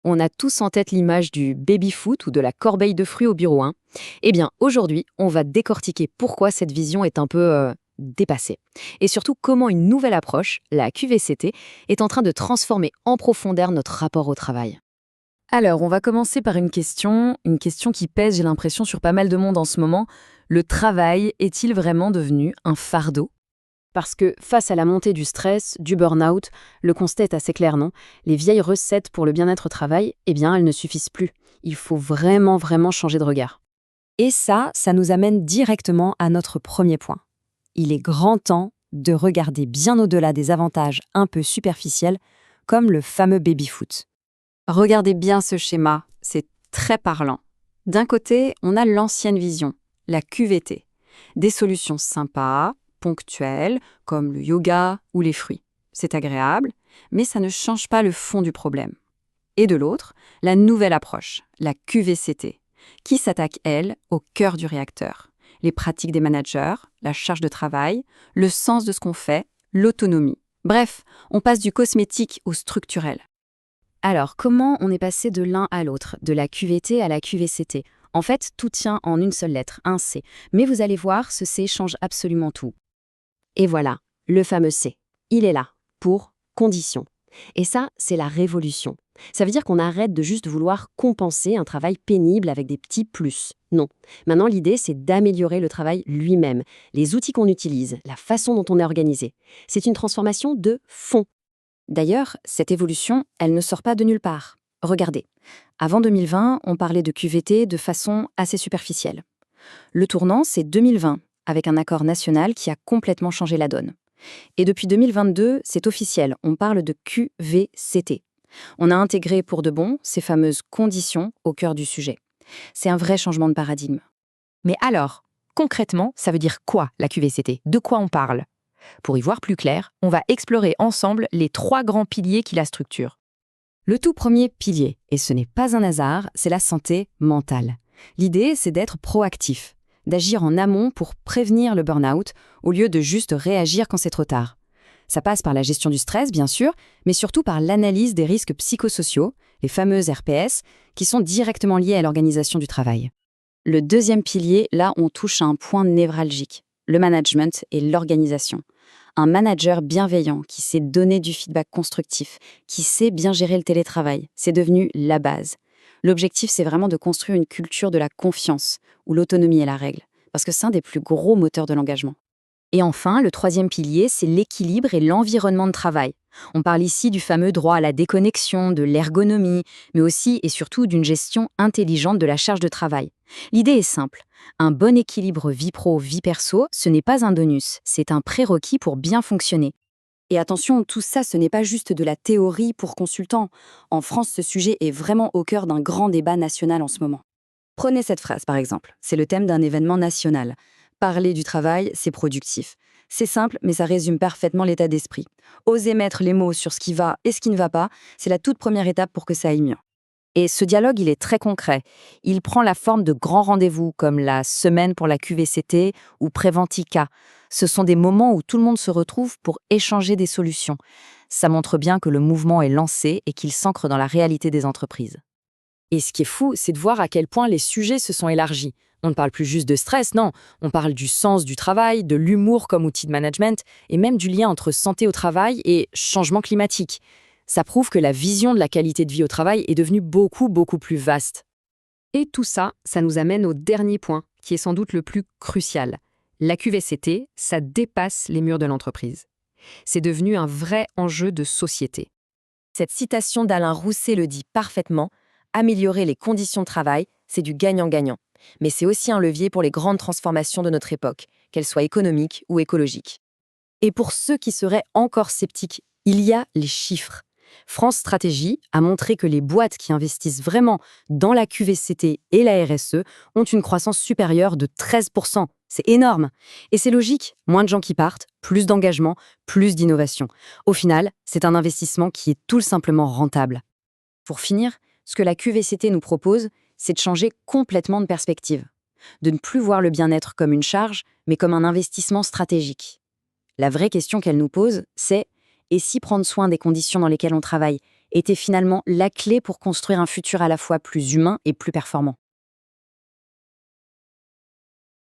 On a tous en tête l'image du baby-foot ou de la corbeille de fruits au bureau, hein. Eh bien, aujourd'hui, on va décortiquer pourquoi cette vision est un peu dépassée. Et surtout, comment une nouvelle approche, la QVCT, est en train de transformer en profondeur notre rapport au travail. Alors, on va commencer par une question qui pèse, j'ai l'impression, sur pas mal de monde en ce moment. Le travail est-il vraiment devenu un fardeau? Parce que face à la montée du stress, du burn-out, le constat est assez clair, non? Les vieilles recettes pour le bien-être au travail, eh bien, elles ne suffisent plus. Il faut vraiment changer de regard. Et ça nous amène directement à notre premier point. Il est grand temps de regarder bien au-delà des avantages un peu superficiels, comme le fameux baby-foot. Regardez bien ce schéma, c'est très parlant. D'un côté, on a l'ancienne vision, la QVT. Des solutions sympas, ponctuelles, comme le yoga ou les fruits. C'est agréable, mais ça ne change pas le fond du problème. Et de l'autre, la nouvelle approche, la QVCT, qui s'attaque, elle, au cœur du réacteur. Les pratiques des managers, la charge de travail, le sens de ce qu'on fait, l'autonomie. Bref, on passe du cosmétique au structurel. Alors, comment on est passé de l'un à l'autre, de la QVT à la QVCT? En fait, tout tient en une seule lettre, un C. Mais vous allez voir, ce C change absolument tout. Et voilà, le fameux C. Il est là, pour condition. Et ça, c'est la révolution. Ça veut dire qu'on arrête de juste vouloir compenser un travail pénible avec des petits plus. Non. Maintenant, l'idée, c'est d'améliorer le travail lui-même, les outils qu'on utilise, la façon dont on est organisé. C'est une transformation de fond. D'ailleurs, cette évolution, elle ne sort pas de nulle part. Regardez, avant 2020, on parlait de QVT de façon assez superficielle. Le tournant, c'est 2020, avec un accord national qui a complètement changé la donne. Et depuis 2022, c'est officiel, on parle de QVCT. On a intégré pour de bon ces fameuses conditions au cœur du sujet. C'est un vrai changement de paradigme. Mais alors, concrètement, ça veut dire quoi la QVCT? De quoi on parle? Pour y voir plus clair, on va explorer ensemble les 3 grands piliers qui la structurent. Le tout premier pilier, et ce n'est pas un hasard, c'est la santé mentale. L'idée, c'est d'être proactif, d'agir en amont pour prévenir le burn-out, au lieu de juste réagir quand c'est trop tard. Ça passe par la gestion du stress, bien sûr, mais surtout par l'analyse des risques psychosociaux, les fameuses RPS, qui sont directement liés à l'organisation du travail. Le deuxième pilier, là, on touche à un point névralgique, le management et l'organisation. Un manager bienveillant qui sait donner du feedback constructif, qui sait bien gérer le télétravail, c'est devenu la base. L'objectif, c'est vraiment de construire une culture de la confiance, où l'autonomie est la règle, parce que c'est un des plus gros moteurs de l'engagement. Et enfin, le troisième pilier, c'est l'équilibre et l'environnement de travail. On parle ici du fameux droit à la déconnexion, de l'ergonomie, mais aussi et surtout d'une gestion intelligente de la charge de travail. L'idée est simple. Un bon équilibre vie pro-vie perso, ce n'est pas un bonus, c'est un prérequis pour bien fonctionner. Et attention, tout ça, ce n'est pas juste de la théorie pour consultants. En France, ce sujet est vraiment au cœur d'un grand débat national en ce moment. Prenez cette phrase, par exemple. C'est le thème d'un événement national. Parler du travail, c'est productif. C'est simple, mais ça résume parfaitement l'état d'esprit. Oser mettre les mots sur ce qui va et ce qui ne va pas, c'est la toute première étape pour que ça aille mieux. Et ce dialogue, il est très concret. Il prend la forme de grands rendez-vous, comme la semaine pour la QVCT ou Préventica. Ce sont des moments où tout le monde se retrouve pour échanger des solutions. Ça montre bien que le mouvement est lancé et qu'il s'ancre dans la réalité des entreprises. Et ce qui est fou, c'est de voir à quel point les sujets se sont élargis. On ne parle plus juste de stress, non. On parle du sens du travail, de l'humour comme outil de management, et même du lien entre santé au travail et changement climatique. Ça prouve que la vision de la qualité de vie au travail est devenue beaucoup plus vaste. Et tout ça, ça nous amène au dernier point, qui est sans doute le plus crucial. La QVCT, ça dépasse les murs de l'entreprise. C'est devenu un vrai enjeu de société. Cette citation d'Alain Rousset le dit parfaitement. Améliorer les conditions de travail, c'est du gagnant-gagnant. Mais c'est aussi un levier pour les grandes transformations de notre époque, qu'elles soient économiques ou écologiques. Et pour ceux qui seraient encore sceptiques, il y a les chiffres. France Stratégie a montré que les boîtes qui investissent vraiment dans la QVCT et la RSE ont une croissance supérieure de 13%. C'est énorme. Et c'est logique, moins de gens qui partent, plus d'engagement, plus d'innovation. Au final, c'est un investissement qui est tout simplement rentable. Pour finir, ce que la QVCT nous propose, c'est de changer complètement de perspective. De ne plus voir le bien-être comme une charge, mais comme un investissement stratégique. La vraie question qu'elle nous pose, c'est: et si prendre soin des conditions dans lesquelles on travaille était finalement la clé pour construire un futur à la fois plus humain et plus performant.